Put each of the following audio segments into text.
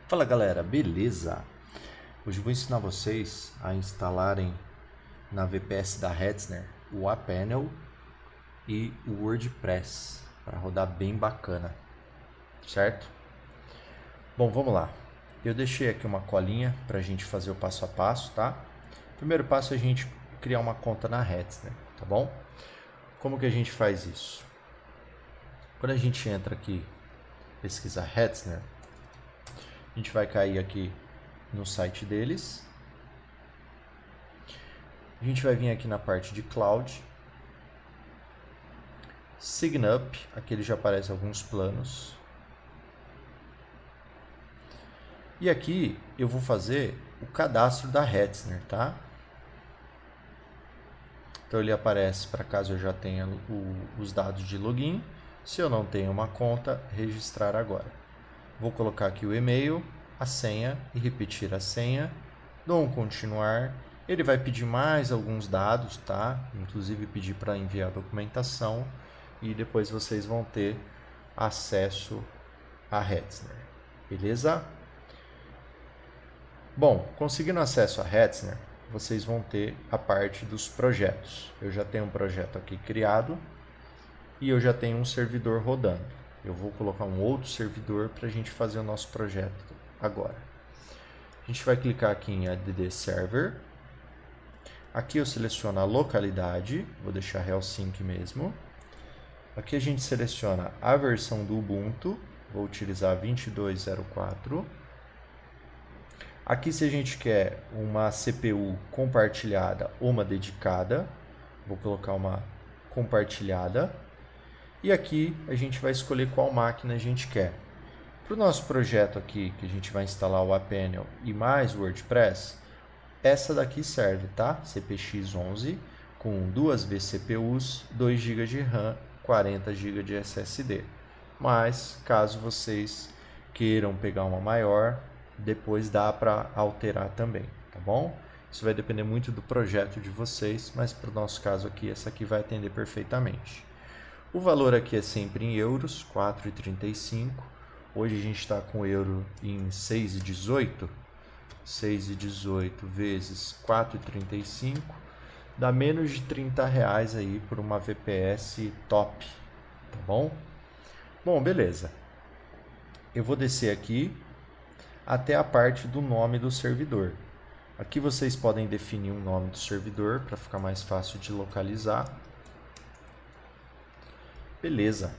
Fala galera, beleza? Hoje eu vou ensinar vocês a instalarem na VPS da Hetzner o aPanel e o WordPress para rodar bem bacana, certo? Bom, vamos lá. Eu deixei aqui uma colinha para a gente fazer o passo a passo, tá? Primeiro passo é a gente criar uma conta na Hetzner, tá bom? Como que a gente faz isso? Quando a gente entra aqui, pesquisa Hetzner, a gente vai cair aqui no site deles. A gente vai vir aqui na parte de Cloud. Sign Up, aqui ele já aparece alguns planos. E aqui eu vou fazer o cadastro da Hetzner, tá? Então ele aparece para caso eu já tenha os dados de login. Se eu não tenho uma conta, registrar agora. Vou colocar aqui o e-mail, a senha e repetir a senha. Dou um continuar. Ele vai pedir mais alguns dados, tá? Inclusive pedir para enviar a documentação e depois vocês vão ter acesso à Hetzner, beleza? Bom, conseguindo acesso à Hetzner, vocês vão ter a parte dos projetos. Eu já tenho um projeto aqui criado e eu já tenho um servidor rodando. Eu vou colocar um outro servidor para a gente fazer o nosso projeto agora. A gente vai clicar aqui em Add Server. Aqui eu seleciono a localidade, vou deixar Helsinki mesmo. Aqui a gente seleciona a versão do Ubuntu, vou utilizar 22.04. Aqui se a gente quer uma CPU compartilhada ou uma dedicada, vou colocar uma compartilhada. E aqui a gente vai escolher qual máquina a gente quer. Para o nosso projeto aqui, que a gente vai instalar o aPanel e mais o WordPress, essa daqui serve, tá? CPX11 com 2 vCPUs, 2 GB de RAM, 40 GB de SSD. Mas caso vocês queiram pegar uma maior, depois dá para alterar também, tá bom? Isso vai depender muito do projeto de vocês, mas para o nosso caso aqui, essa aqui vai atender perfeitamente. O valor aqui é sempre em euros, 4,35. Hoje a gente está com o euro em 6,18. 6,18 vezes 4,35 dá menos de R$30 aí por uma VPS top, tá bom? Bom, beleza. Eu vou descer aqui até a parte do nome do servidor. Aqui vocês podem definir um nome do servidor para ficar mais fácil de localizar. Beleza.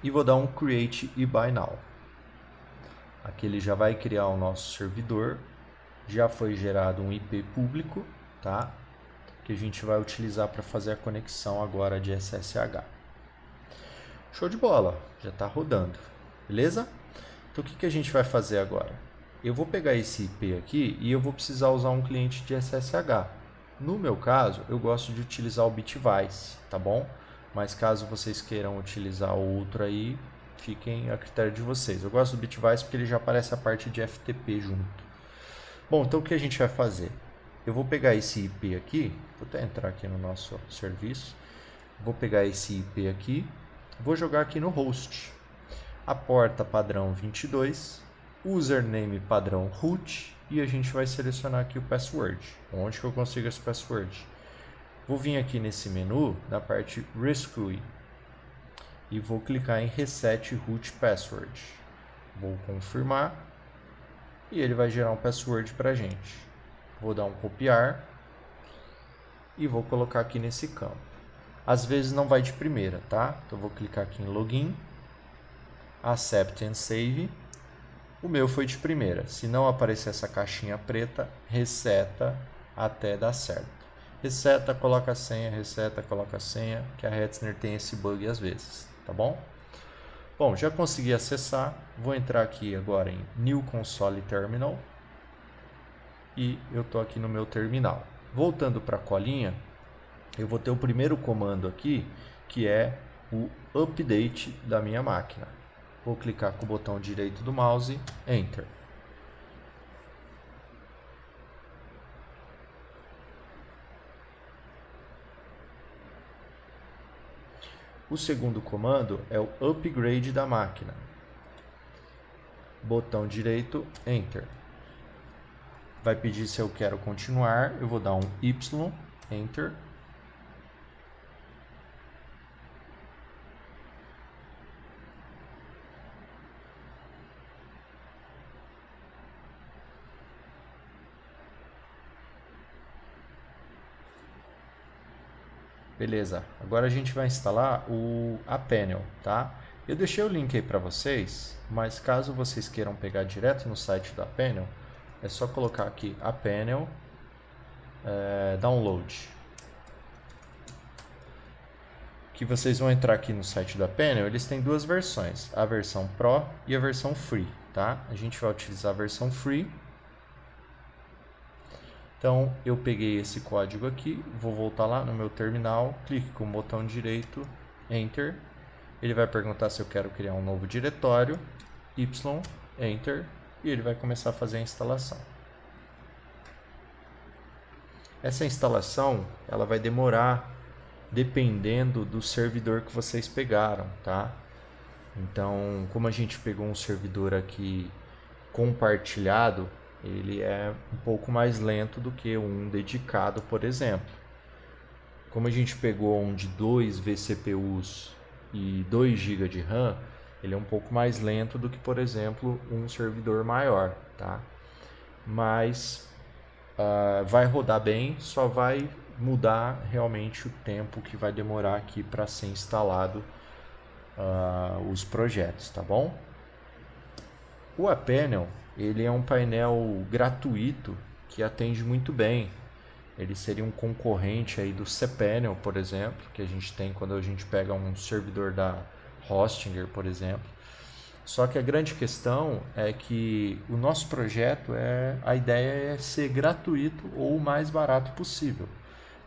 E vou dar um Create e Buy Now. Aqui ele já vai criar o nosso servidor. Já foi gerado um IP público, tá? Que a gente vai utilizar para fazer a conexão agora de SSH. Show de bola, já está rodando, beleza? Então o que a gente vai fazer agora? Eu vou pegar esse IP aqui e eu vou precisar usar um cliente de SSH. No meu caso, eu gosto de utilizar o Bitwise, tá bom? Mas caso vocês queiram utilizar outro aí, fiquem a critério de vocês. Eu gosto do Bitwise porque ele já aparece a parte de FTP junto. Bom, então o que a gente vai fazer? Eu vou pegar esse IP aqui, vou até entrar aqui no nosso serviço, vou pegar esse IP aqui, vou jogar aqui no host. A porta padrão 22, username padrão root e a gente vai selecionar aqui o password. Onde que eu consigo esse password? Vou vir aqui nesse menu, na parte Rescue, e vou clicar em Reset Root Password. Vou confirmar e ele vai gerar um password para a gente. Vou dar um copiar e vou colocar aqui nesse campo. Às vezes não vai de primeira, tá? Então vou clicar aqui em Login, Accept and Save. O meu foi de primeira. Se não aparecer essa caixinha preta, reseta até dar certo. Reseta, coloca a senha, reseta, coloca a senha, que a Hetzner tem esse bug às vezes, tá bom? Bom, já consegui acessar. Vou entrar aqui agora em New Console Terminal. E eu estou aqui no meu terminal. Voltando para a colinha, eu vou ter o primeiro comando aqui, que é o update da minha máquina. Vou clicar com o botão direito do mouse, Enter. O segundo comando é o upgrade da máquina. botão direito, Enter. Vai pedir se eu quero continuar, eu vou dar um Y, Enter. Beleza, agora a gente vai instalar o aPanel, tá? Eu deixei o link aí para vocês, mas caso vocês queiram pegar direto no site da aPanel, é só colocar aqui aPanel Download. Que vocês vão entrar aqui no site da aPanel, eles têm duas versões, a versão Pro e a versão Free, tá? A gente vai utilizar a versão Free. Então, eu peguei esse código aqui, vou voltar lá no meu terminal, clique com o botão direito, Enter. Ele vai perguntar se eu quero criar um novo diretório, Y, Enter, e ele vai começar a fazer a instalação. Essa instalação, ela vai demorar dependendo do servidor que vocês pegaram, tá? Então, como a gente pegou um servidor aqui compartilhado, ele é um pouco mais lento do que um dedicado, por exemplo. Como a gente pegou um de 2 vCPUs e 2 GB de RAM, ele é um pouco mais lento do que, por exemplo, um servidor maior, tá? Mas vai rodar bem, só vai mudar realmente o tempo que vai demorar aqui para ser instalado os projetos, tá bom? O aPanel, ele é um painel gratuito que atende muito bem. Ele seria um concorrente aí do cPanel, por exemplo, que a gente tem quando a gente pega um servidor da Hostinger, por exemplo. Só que a grande questão é que o nosso projeto, a ideia é ser gratuito ou o mais barato possível.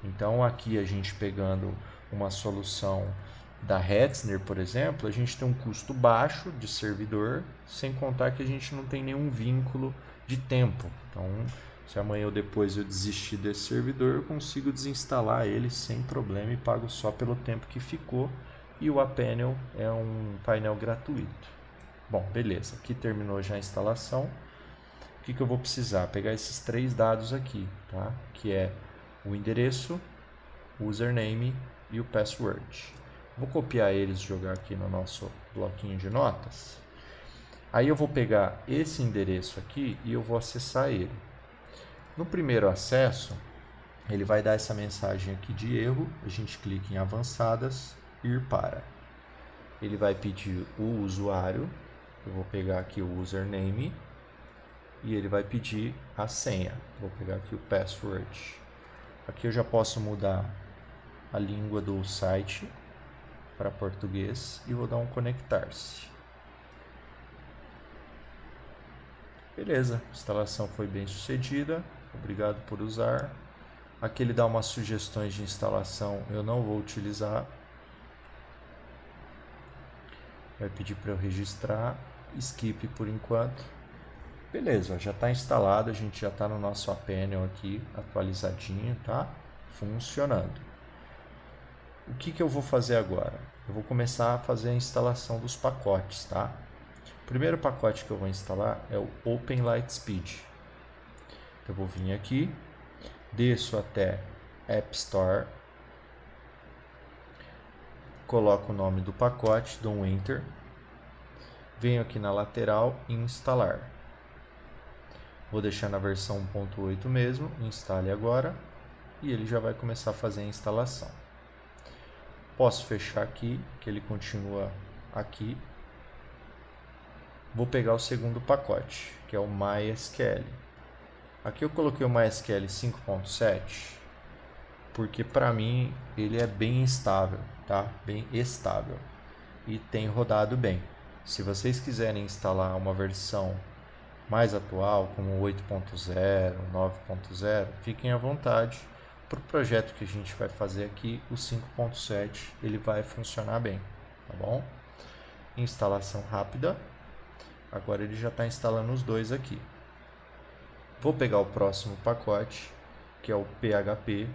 Então aqui a gente pegando uma solução da Hetzner, por exemplo, a gente tem um custo baixo de servidor, sem contar que a gente não tem nenhum vínculo de tempo. Então, se amanhã ou depois eu desistir desse servidor, eu consigo desinstalar ele sem problema e pago só pelo tempo que ficou. E o aPanel é um painel gratuito. Bom, beleza. Aqui terminou já a instalação. O que eu vou precisar? Pegar esses 3 dados aqui, tá? Que é o endereço, o username e o password. Vou copiar eles e jogar aqui no nosso bloquinho de notas. Aí eu vou pegar esse endereço aqui e eu vou acessar ele. No primeiro acesso, ele vai dar essa mensagem aqui de erro. A gente clica em avançadas, ir para. Ele vai pedir o usuário. Eu vou pegar aqui o username. E ele vai pedir a senha. Vou pegar aqui o password. Aqui eu já posso mudar a língua do site para português e vou dar um conectar-se. Beleza, a instalação foi bem sucedida, obrigado por usar. Aqui ele dá umas sugestões de instalação, eu não vou utilizar. Vai pedir para eu registrar, skip por enquanto. Beleza, já está instalado, a gente já está no nosso aPanel aqui, atualizadinho, tá? Funcionando. O que eu vou fazer agora? Eu vou começar a fazer a instalação dos pacotes, tá? O primeiro pacote que eu vou instalar é o Open Lightspeed. Eu vou vir aqui, desço até App Store, coloco o nome do pacote, dou um Enter, venho aqui na lateral e instalar. Vou deixar na versão 1.8 mesmo, instale agora, e ele já vai começar a fazer a instalação. Posso fechar aqui, que ele continua aqui. Vou pegar o segundo pacote, que é o MySQL. Aqui eu coloquei o MySQL 5.7, porque para mim ele é bem estável, tá? Bem estável e tem rodado bem. Se vocês quiserem instalar uma versão mais atual, como 8.0, 9.0, fiquem à vontade. Para o projeto que a gente vai fazer aqui, o 5.7, ele vai funcionar bem, tá bom? Instalação rápida. Agora ele já está instalando os dois aqui. Vou pegar o próximo pacote, que é o PHP.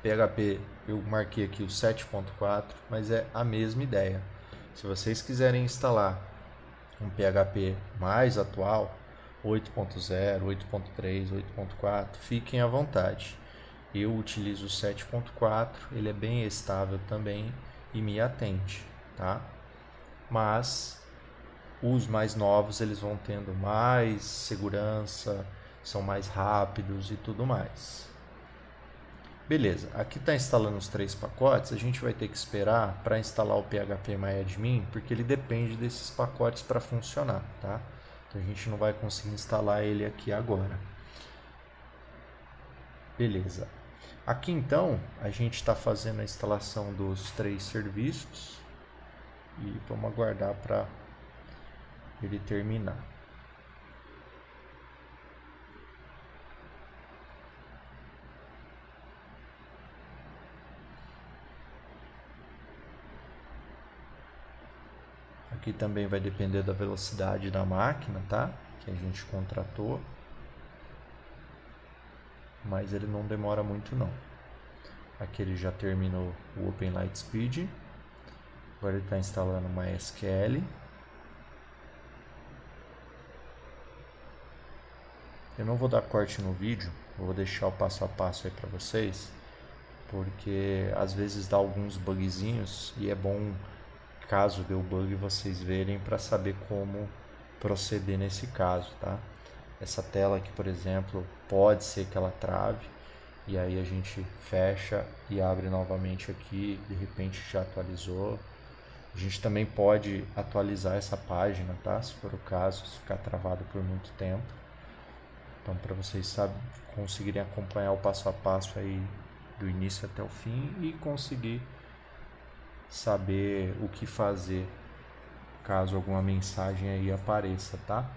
PHP eu marquei aqui o 7.4, mas é a mesma ideia. Se vocês quiserem instalar um PHP mais atual, 8.0, 8.3, 8.4, fiquem à vontade. Eu utilizo o 7.4, ele é bem estável também e me atende, tá? Mas os mais novos eles vão tendo mais segurança, são mais rápidos e tudo mais. Beleza, aqui está instalando os 3 pacotes, a gente vai ter que esperar para instalar o phpMyAdmin, porque ele depende desses pacotes para funcionar, tá? Então a gente não vai conseguir instalar ele aqui agora. Beleza. Aqui então, a gente está fazendo a instalação dos 3 serviços e vamos aguardar para ele terminar. Aqui também vai depender da velocidade da máquina, tá? Que a gente contratou. Mas ele não demora muito não. Aqui ele já terminou o Open Lightspeed. Agora ele está instalando uma MySQL. Eu não vou dar corte no vídeo, eu vou deixar o passo a passo aí para vocês, porque às vezes dá alguns bugzinhos e é bom, caso dê o bug, vocês verem para saber como proceder nesse caso, tá? Essa tela aqui, por exemplo, pode ser que ela trave e aí a gente fecha e abre novamente aqui, de repente já atualizou. A gente também pode atualizar essa página, tá? Se for o caso, se ficar travado por muito tempo. Então, para vocês conseguirem acompanhar o passo a passo aí do início até o fim e conseguir saber o que fazer caso alguma mensagem aí apareça, tá?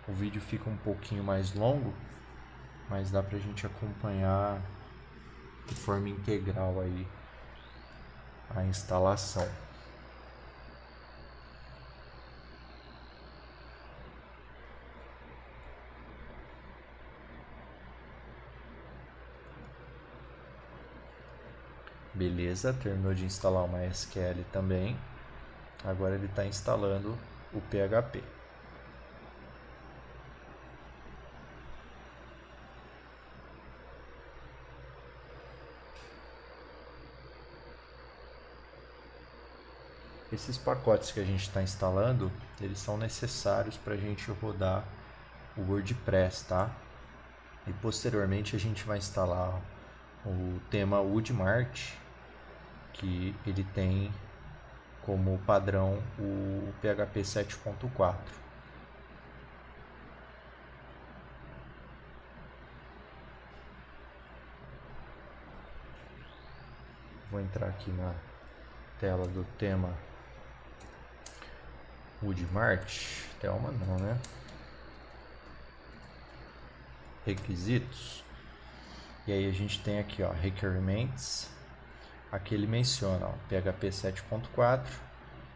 O vídeo fica um pouquinho mais longo, mas dá pra gente acompanhar de forma integral aí a instalação. Beleza, terminou de instalar uma MySQL também. Agora ele está instalando o PHP. Esses pacotes que a gente está instalando, eles são necessários para a gente rodar o WordPress, tá? E posteriormente a gente vai instalar o tema Woodmart, que ele tem como padrão o PHP 7.4. Vou entrar aqui na tela do tema Woodmart. Thelma não, né? Requisitos. E aí a gente tem aqui, ó, requirements. Aqui ele menciona, ó, PHP 7.4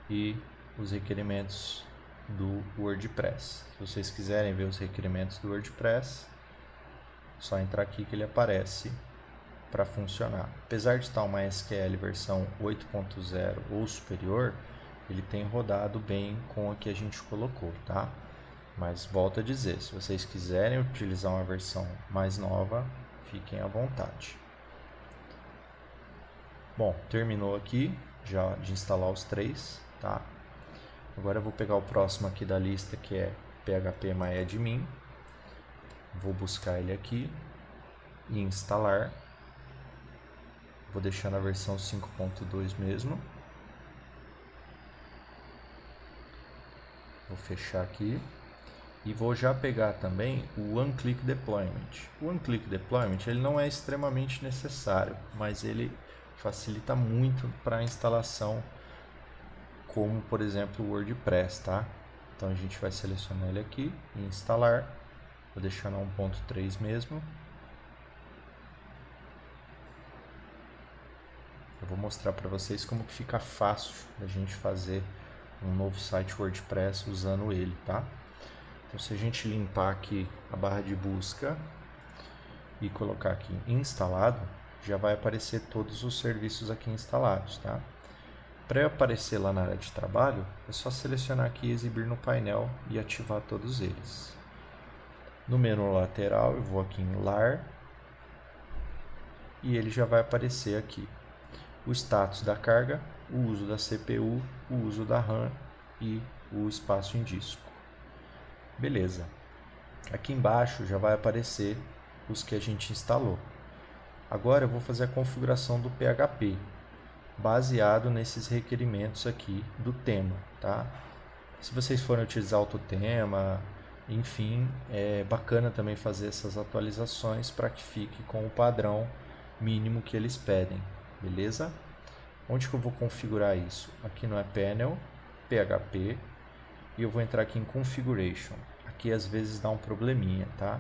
e os requerimentos do WordPress. Se vocês quiserem ver os requerimentos do WordPress, só entrar aqui que ele aparece para funcionar. Apesar de estar uma MySQL versão 8.0 ou superior, ele tem rodado bem com a que a gente colocou, tá? Mas volto a dizer, se vocês quiserem utilizar uma versão mais nova, fiquem à vontade. Bom, terminou aqui já de instalar os 3, tá? Agora eu vou pegar o próximo aqui da lista, que é phpMyAdmin. Vou buscar ele aqui e instalar. Vou deixar na versão 5.2 mesmo. Vou fechar aqui. E vou já pegar também o One-Click Deployment. O One-Click Deployment ele não é extremamente necessário, mas ele facilita muito para a instalação, como por exemplo o WordPress, tá? Então a gente vai selecionar ele aqui e instalar. Vou deixar na 1.3 mesmo. Eu vou mostrar para vocês como que fica fácil da gente fazer um novo site WordPress usando ele, tá? Então, se a gente limpar aqui a barra de busca e colocar aqui instalado, já vai aparecer todos os serviços aqui instalados, tá? Para aparecer lá na área de trabalho, é só selecionar aqui exibir no painel e ativar todos eles. No menu lateral eu vou aqui em Lar e ele já vai aparecer aqui. O status da carga, o uso da CPU, o uso da RAM e o espaço em disco. Beleza. Aqui embaixo já vai aparecer os que a gente instalou. Agora eu vou fazer a configuração do PHP, baseado nesses requerimentos aqui do tema, tá? Se vocês forem utilizar outro tema, enfim, é bacana também fazer essas atualizações para que fique com o padrão mínimo que eles pedem, beleza? Onde que eu vou configurar isso? Aqui no panel, PHP, e eu vou entrar aqui em Configuration. Aqui às vezes dá um probleminha, tá?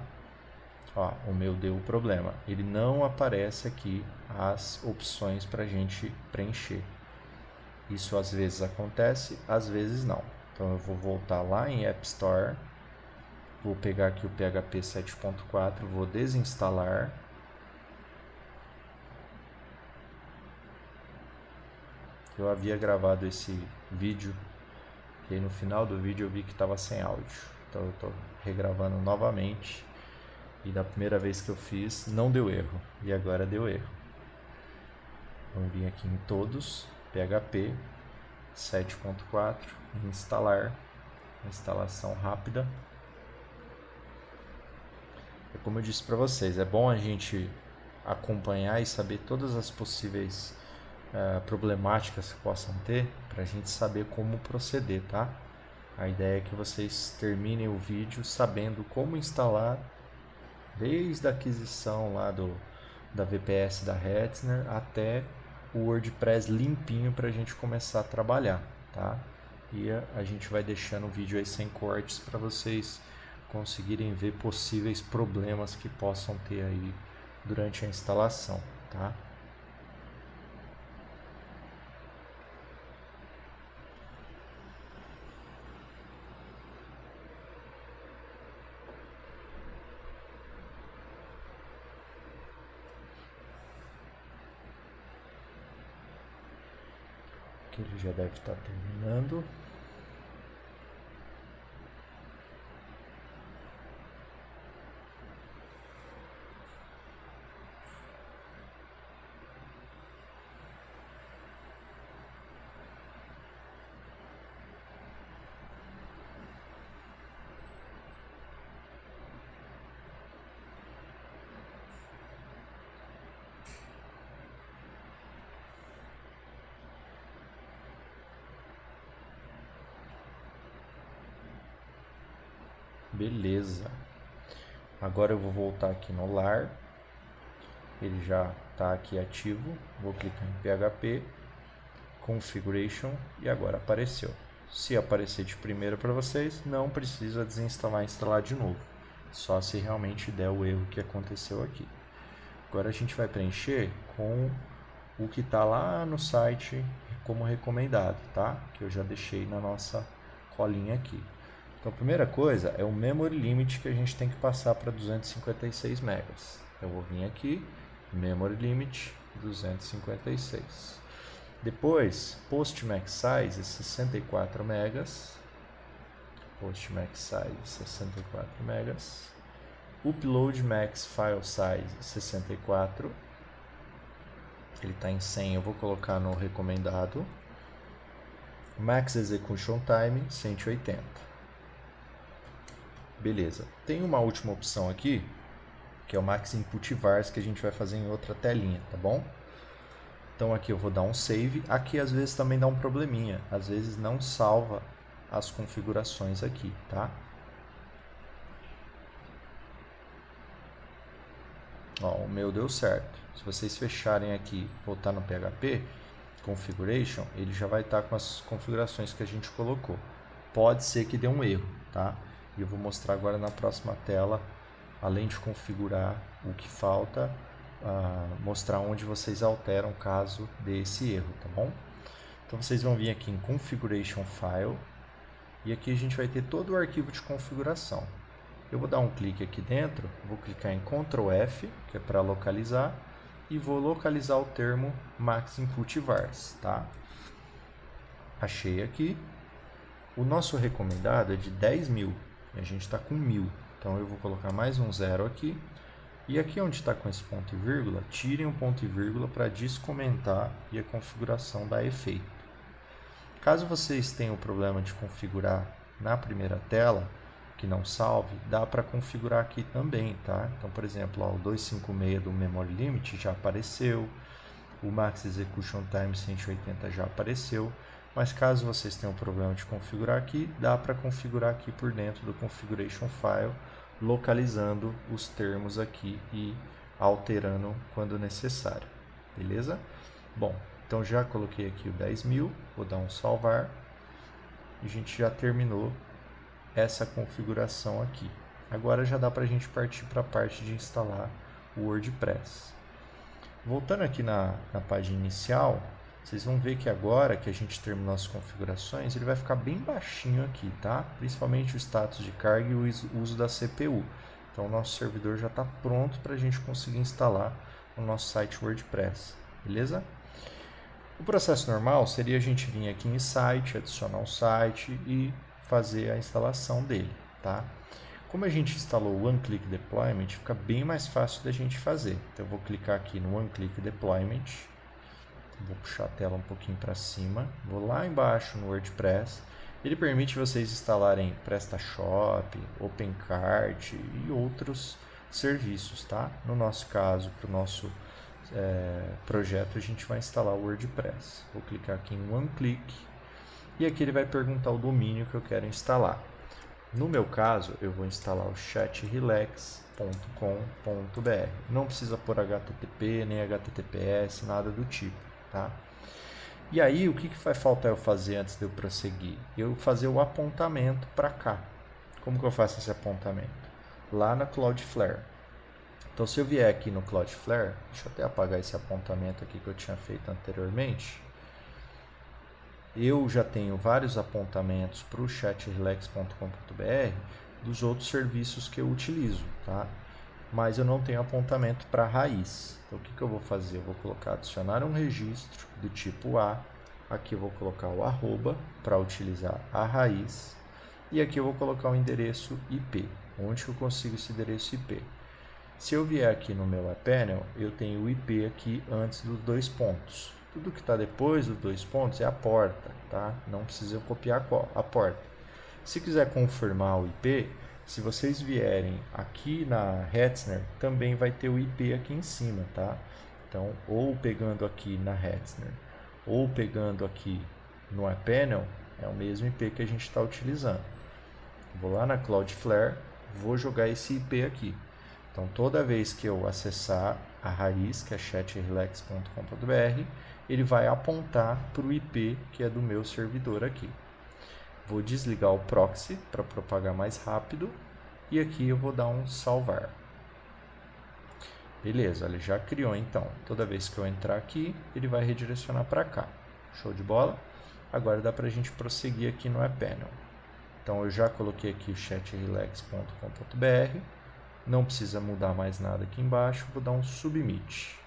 Ó, o meu deu problema. Ele não aparece aqui as opções para a gente preencher. Isso às vezes acontece, às vezes não. Então eu vou voltar lá em App Store, vou pegar aqui o PHP 7.4, vou desinstalar. Eu havia gravado esse vídeo e aí no final do vídeo eu vi que estava sem áudio. Então eu estou regravando novamente. E da primeira vez que eu fiz, não deu erro. E agora deu erro. Vamos vir aqui em todos, PHP 7.4, instalar, instalação rápida. É como eu disse para vocês, é bom a gente acompanhar e saber todas as possíveis problemáticas que possam ter, para a gente saber como proceder, tá? A ideia é que vocês terminem o vídeo sabendo como instalar desde a aquisição lá da VPS da Hetzner até o WordPress limpinho para a gente começar a trabalhar, tá? E a gente vai deixando o vídeo aí sem cortes para vocês conseguirem ver possíveis problemas que possam ter aí durante a instalação, tá? Que ele já deve estar terminando. Beleza. Agora eu vou voltar aqui no Lar. Ele já está aqui ativo. Vou clicar em PHP, Configuration e agora apareceu. Se aparecer de primeira para vocês, não precisa desinstalar e instalar de novo. Só se realmente der o erro que aconteceu aqui. Agora a gente vai preencher com o que está lá no site como recomendado, tá? Que eu já deixei na nossa colinha aqui. Então a primeira coisa é o Memory Limit que a gente tem que passar para 256 megas. Eu vou vir aqui, Memory Limit 256. Depois, Post Max Size 64 megas. Post Max Size 64 megas. Upload Max File Size 64. Ele está em 100, eu vou colocar no recomendado. Max Execution Time 180. Beleza. Tem uma última opção aqui, que é o Max Input Vars, que a gente vai fazer em outra telinha, tá bom? Então aqui eu vou dar um save. Aqui às vezes também dá um probleminha. Às vezes não salva as configurações aqui, tá? Ó, o meu deu certo. Se vocês fecharem aqui, voltar no PHP, Configuration, ele já vai estar com as configurações que a gente colocou. Pode ser que dê um erro, tá? E eu vou mostrar agora na próxima tela, além de configurar o que falta, mostrar onde vocês alteram caso dê esse erro, tá bom? Então vocês vão vir aqui em Configuration File e aqui a gente vai ter todo o arquivo de configuração. Eu vou dar um clique aqui dentro, vou clicar em Ctrl F, que é para localizar, e vou localizar o termo Max Input Vars, tá? Achei aqui. O nosso recomendado é de 10.000 e a gente está com 1.000. Então eu vou colocar mais um 0 aqui. E aqui onde está com esse ponto e vírgula, tirem o ponto e vírgula para descomentar e a configuração dá efeito. Caso vocês tenham o problema de configurar na primeira tela, que não salve, dá para configurar aqui também, tá? Então, por exemplo, ó, o 256 do Memory Limit já apareceu, o Max Execution Time 180 já apareceu, mas caso vocês tenham problema de configurar aqui, dá para configurar aqui por dentro do Configuration File, localizando os termos aqui e alterando quando necessário, beleza? Bom, então já coloquei aqui o 10.000, vou dar um salvar, e a gente já terminou essa configuração aqui. Agora já dá para a gente partir para a parte de instalar o WordPress. Voltando aqui na página inicial, vocês vão ver que agora que a gente terminou as configurações, ele vai ficar bem baixinho aqui, tá? Principalmente o status de carga e o uso da CPU. Então o nosso servidor já está pronto para a gente conseguir instalar o nosso site WordPress, beleza? O processo normal seria a gente vir aqui em site, adicionar um site e fazer a instalação dele, tá? Como a gente instalou o One Click Deployment, fica bem mais fácil da gente fazer. Então eu vou clicar aqui no One Click Deployment, vou puxar a tela um pouquinho para cima, vou lá embaixo no WordPress. Ele permite vocês instalarem PrestaShop, OpenCart e outros serviços, tá? No nosso caso, para o nosso projeto, a gente vai instalar o WordPress. Vou clicar aqui em One Click e aqui ele vai perguntar o domínio que eu quero instalar. No meu caso, eu vou instalar o chatrelax.com.br. Não precisa pôr HTTP, nem HTTPS, nada do tipo, tá? E aí, o que vai faltar eu fazer antes de eu prosseguir? Eu fazer o apontamento para cá. Como que eu faço esse apontamento? Lá na Cloudflare. Então, se eu vier aqui no Cloudflare, deixa eu até apagar esse apontamento aqui que eu tinha feito anteriormente. Eu já tenho vários apontamentos para o chatrelax.com.br dos outros serviços que eu utilizo, tá? Mas eu não tenho apontamento para a raiz. Então, o que eu vou fazer? Eu vou colocar adicionar um registro do tipo A. Aqui eu vou colocar o arroba para utilizar a raiz. E aqui eu vou colocar o endereço IP. Onde eu consigo esse endereço IP? Se eu vier aqui no meu panel, eu tenho o IP aqui antes dos 2 pontos. Tudo que está depois dos 2 pontos é a porta, tá? Não precisa copiar a porta. Se quiser confirmar o IP, se vocês vierem aqui na Hetzner, também vai ter o IP aqui em cima, tá? Então, ou pegando aqui na Hetzner, ou pegando aqui no panel, é o mesmo IP que a gente está utilizando. Vou lá na Cloudflare, vou jogar esse IP aqui. Então, toda vez que eu acessar a raiz, que é chatrelax.com.br, ele vai apontar para o IP que é do meu servidor aqui. Vou desligar o proxy para propagar mais rápido e aqui eu vou dar um salvar. Beleza, ele já criou então. Toda vez que eu entrar aqui, ele vai redirecionar para cá. Show de bola? Agora dá para a gente prosseguir aqui no panel. Então eu já coloquei aqui o chatrelax.com.br. Não precisa mudar mais nada aqui embaixo. Vou dar um submit.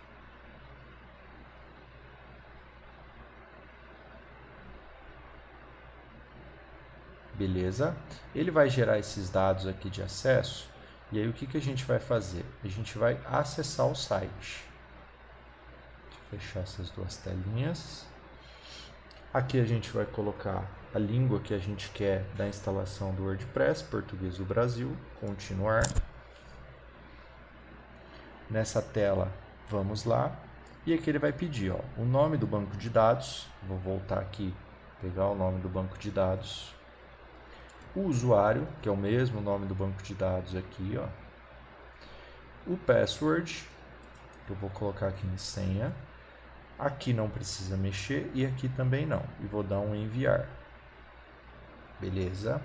Beleza? Ele vai gerar esses dados aqui de acesso. E aí o que a gente vai fazer? A gente vai acessar o site. Deixa eu fechar essas duas telinhas. Aqui a gente vai colocar a língua que a gente quer da instalação do WordPress, português do Brasil, continuar. Nessa tela, vamos lá. E aqui ele vai pedir ó, o nome do banco de dados. Vou voltar aqui, pegar o nome do banco de dados. O usuário, que é o mesmo nome do banco de dados aqui, ó. O password, que eu vou colocar aqui em senha. Aqui não precisa mexer e aqui também não. E vou dar um enviar. Beleza.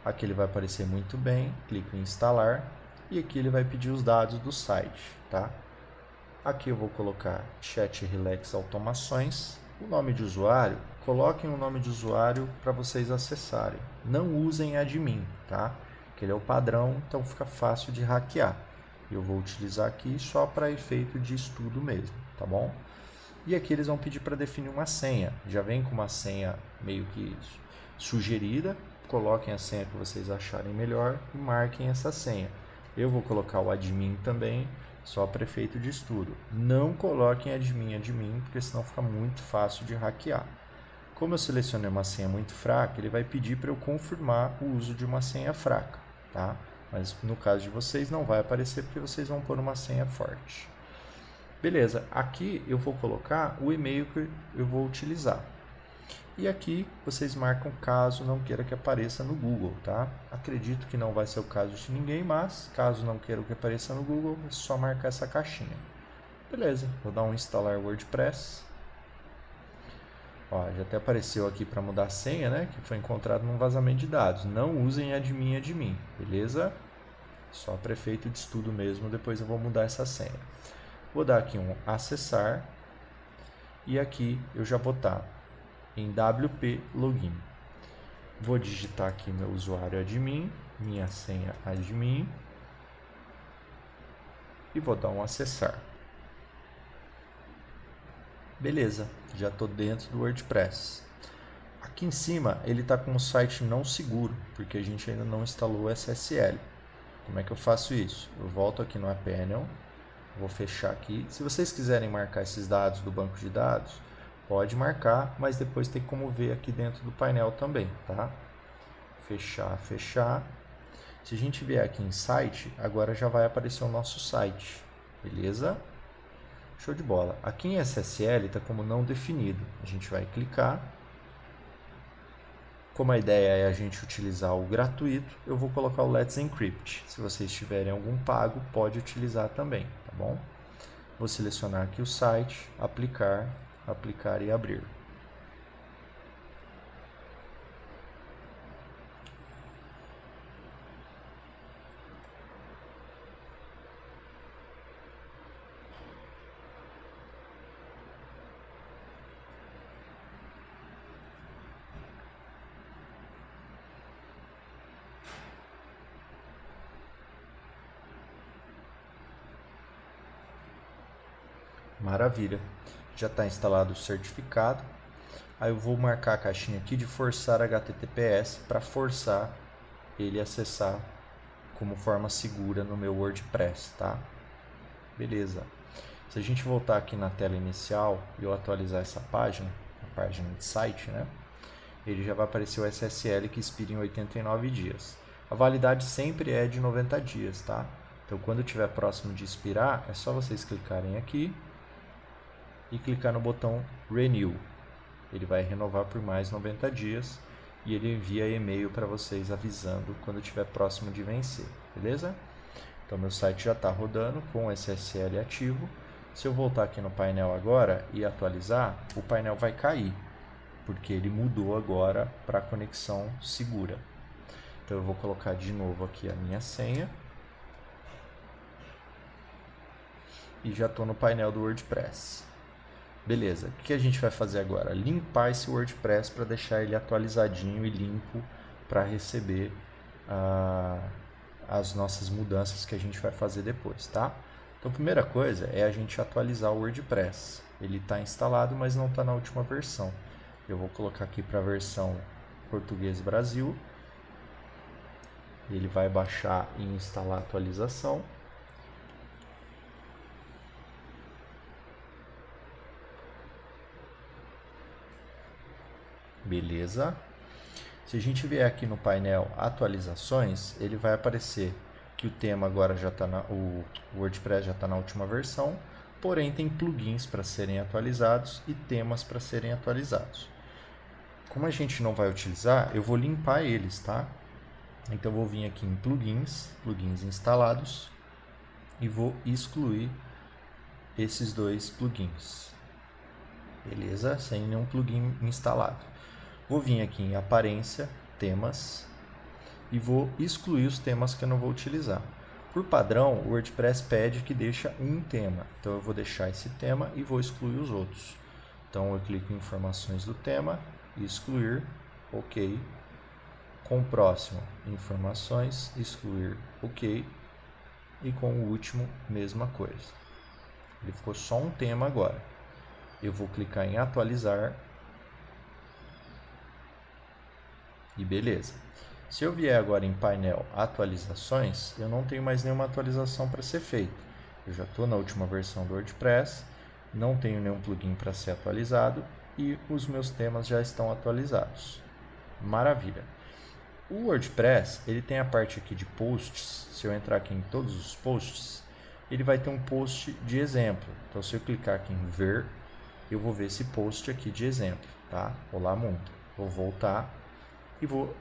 Aqui ele vai aparecer muito bem. Clico em instalar. E aqui ele vai pedir os dados do site, tá? Aqui eu vou colocar chatrelax automações. O nome de usuário, coloquem o nome de usuário para vocês acessarem. Não usem admin, tá? Que ele é o padrão, então fica fácil de hackear. Eu vou utilizar aqui só para efeito de estudo mesmo, tá bom? E aqui eles vão pedir para definir uma senha. Já vem com uma senha meio que sugerida. Coloquem a senha que vocês acharem melhor e marquem essa senha. Eu vou colocar o admin também, só para efeito de estudo. Não coloquem admin, porque senão fica muito fácil de hackear. Como eu selecionei uma senha muito fraca, ele vai pedir para eu confirmar o uso de uma senha fraca, tá? Mas no caso de vocês não vai aparecer porque vocês vão pôr uma senha forte. Beleza, aqui eu vou colocar o e-mail que eu vou utilizar. E aqui vocês marcam caso não queira que apareça no Google, tá? Acredito que não vai ser o caso de ninguém, mas caso não queira que apareça no Google, é só marcar essa caixinha. Beleza, vou dar um instalar WordPress. Ó, já até apareceu aqui para mudar a senha, né? Que foi encontrado num vazamento de dados. Não usem admin, beleza? Só para efeito de estudo mesmo, depois eu vou mudar essa senha. Vou dar aqui um acessar e aqui eu já vou estar em WP Login. Vou digitar aqui meu usuário admin, minha senha admin e vou dar um acessar. Beleza, já estou dentro do WordPress. Aqui em cima ele está com um site não seguro, porque a gente ainda não instalou o SSL. Como é que eu faço isso? Eu volto aqui no aPanel, vou fechar aqui. Se vocês quiserem marcar esses dados do banco de dados, pode marcar, mas depois tem como ver aqui dentro do painel também, tá? Fechar, fechar. Se a gente vier aqui em site, agora já vai aparecer o nosso site, beleza? Show de bola. Aqui em SSL está como não definido. A gente vai clicar. Como a ideia é a gente utilizar o gratuito, eu vou colocar o Let's Encrypt. Se vocês tiverem algum pago, pode utilizar também, tá bom? Vou selecionar aqui o site, aplicar, aplicar e abrir. Maravilha, já está instalado o certificado. Aí eu vou marcar a caixinha aqui de forçar HTTPS para forçar ele a acessar como forma segura no meu WordPress, tá? Beleza. Se a gente voltar aqui na tela inicial e eu atualizar essa página, a página de site, né? Ele já vai aparecer o SSL que expira em 89 dias. A validade sempre é de 90 dias, tá? Então quando estiver próximo de expirar, é só vocês clicarem aqui e clicar no botão Renew. Ele vai renovar por mais 90 dias e ele envia e-mail para vocês avisando quando estiver próximo de vencer, beleza? Então meu site já está rodando com o SSL ativo. Se eu voltar aqui no painel agora e atualizar, o painel vai cair, porque ele mudou agora para conexão segura. Então eu vou colocar de novo aqui a minha senha. E já estou no painel do WordPress. Beleza, o que a gente vai fazer agora? Limpar esse WordPress para deixar ele atualizadinho e limpo para receber as nossas mudanças que a gente vai fazer depois, tá? Então, a primeira coisa é a gente atualizar o WordPress. Ele está instalado, mas não está na última versão. Eu vou colocar aqui para a versão Português Brasil. Ele vai baixar e instalar a atualização. Beleza. Se a gente vier aqui no painel atualizações, ele vai aparecer que o tema agora já está o WordPress já está na última versão, porém tem plugins para serem atualizados e temas para serem atualizados. Como a gente não vai utilizar, eu vou limpar eles, tá? Então eu vou vir aqui em plugins, plugins instalados, e vou excluir esses dois plugins. Beleza? Sem nenhum plugin instalado. Vou vir aqui em aparência, temas, e vou excluir os temas que eu não vou utilizar. Por padrão, o WordPress pede que deixe um tema. Então eu vou deixar esse tema e vou excluir os outros. Então eu clico em informações do tema, excluir, ok. Com o próximo, informações, excluir, ok. E com o último, mesma coisa. Ele ficou só um tema agora. eu vou clicar em atualizar e beleza. Se eu vier agora em painel atualizações, eu não tenho mais nenhuma atualização para ser feita. Eu já estou na última versão do WordPress, não tenho nenhum plugin para ser atualizado e os meus temas já estão atualizados. Maravilha! O WordPress, ele tem a parte aqui de posts. Se eu entrar aqui em todos os posts, ele vai ter um post de exemplo. Então, se eu clicar aqui em ver, eu vou ver esse post aqui de exemplo, tá? Olá, mundo. Vou voltar e vou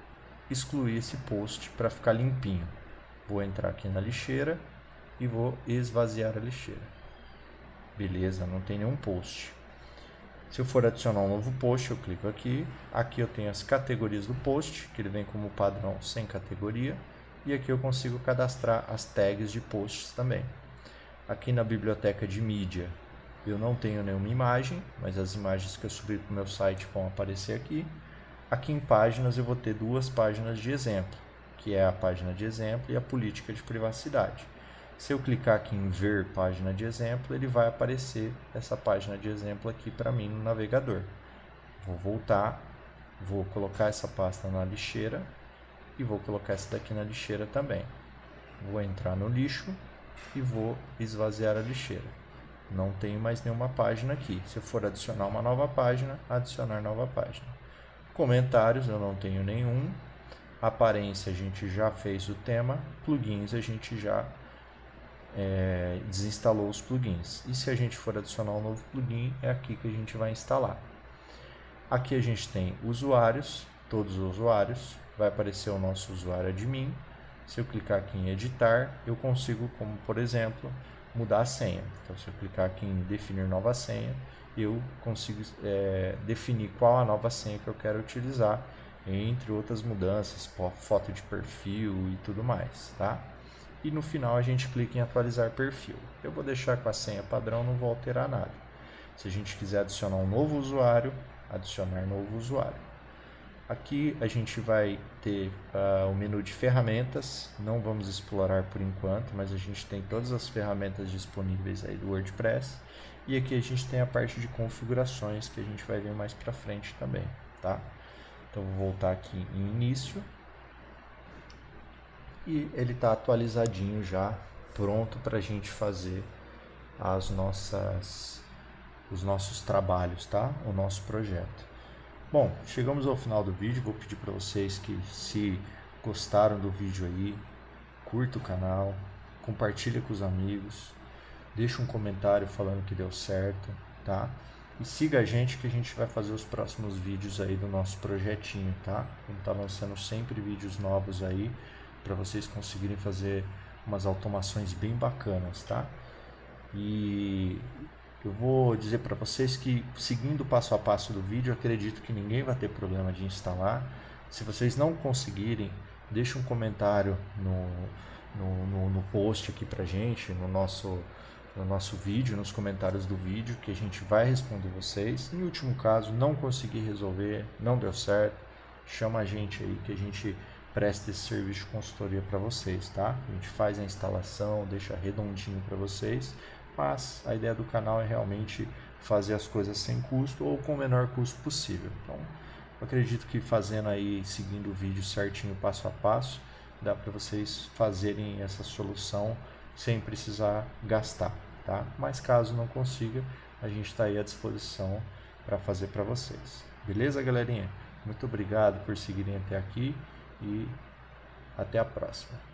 excluir esse post para ficar limpinho. Vou entrar aqui na lixeira e vou esvaziar a lixeira. Beleza, não tem nenhum post. Se eu for adicionar um novo post, eu clico aqui. Aqui eu tenho as categorias do post, que ele vem como padrão sem categoria. E aqui eu consigo cadastrar as tags de posts também. Aqui na biblioteca de mídia, eu não tenho nenhuma imagem, mas as imagens que eu subir para o meu site vão aparecer aqui. Aqui em páginas eu vou ter duas páginas de exemplo, que é a página de exemplo e a política de privacidade. Se eu clicar aqui em ver página de exemplo, ele vai aparecer essa página de exemplo aqui para mim no navegador. Vou voltar, vou colocar essa pasta na lixeira e vou colocar essa daqui na lixeira também. Vou entrar no lixo e vou esvaziar a lixeira. Não tenho mais nenhuma página aqui. Se eu for adicionar uma nova página, adicionar nova página. Comentários eu não tenho nenhum. Aparência a gente já fez o tema. Plugins a gente já desinstalou os plugins. E se a gente for adicionar um novo plugin, é aqui que a gente vai instalar. Aqui a gente tem usuários, todos os usuários. Vai aparecer o nosso usuário admin. Se eu clicar aqui em editar, eu consigo, como por exemplo, mudar a senha. Então, se eu clicar aqui em definir nova senha, eu consigo definir qual a nova senha que eu quero utilizar, entre outras mudanças, foto de perfil e tudo mais, tá? E no final a gente clica em atualizar perfil. Eu vou deixar com a senha padrão, não vou alterar nada. Se a gente quiser adicionar um novo usuário, adicionar novo usuário. Aqui a gente vai ter o menu de ferramentas, não vamos explorar por enquanto, mas a gente tem todas as ferramentas disponíveis aí do WordPress. E aqui a gente tem a parte de configurações que a gente vai ver mais para frente também, tá? Então vou voltar aqui em início. E ele está atualizadinho já, pronto para a gente fazer os nossos trabalhos, tá? O nosso projeto. Bom, chegamos ao final do vídeo. Vou pedir para vocês que, se gostaram do vídeo aí, curta o canal, compartilha com os amigos, deixa um comentário falando que deu certo, tá? E siga a gente que a gente vai fazer os próximos vídeos aí do nosso projetinho, tá? A gente tá lançando sempre vídeos novos aí para vocês conseguirem fazer umas automações bem bacanas, tá? E eu vou dizer para vocês que, seguindo o passo a passo do vídeo, eu acredito que ninguém vai ter problema de instalar. Se vocês não conseguirem, deixe um comentário no post aqui pra gente, no nosso vídeo, nos comentários do vídeo, que a gente vai responder vocês. Em último caso, não conseguir resolver, não deu certo, chama a gente aí que a gente presta esse serviço de consultoria para vocês, tá? A gente faz a instalação, deixa redondinho para vocês, mas a ideia do canal é realmente fazer as coisas sem custo ou com o menor custo possível. Então, eu acredito que fazendo aí, seguindo o vídeo certinho, passo a passo, dá para vocês fazerem essa solução sem precisar gastar, tá? Mas caso não consiga, a gente está aí à disposição para fazer para vocês. Beleza, galerinha? Muito obrigado por seguirem até aqui e até a próxima.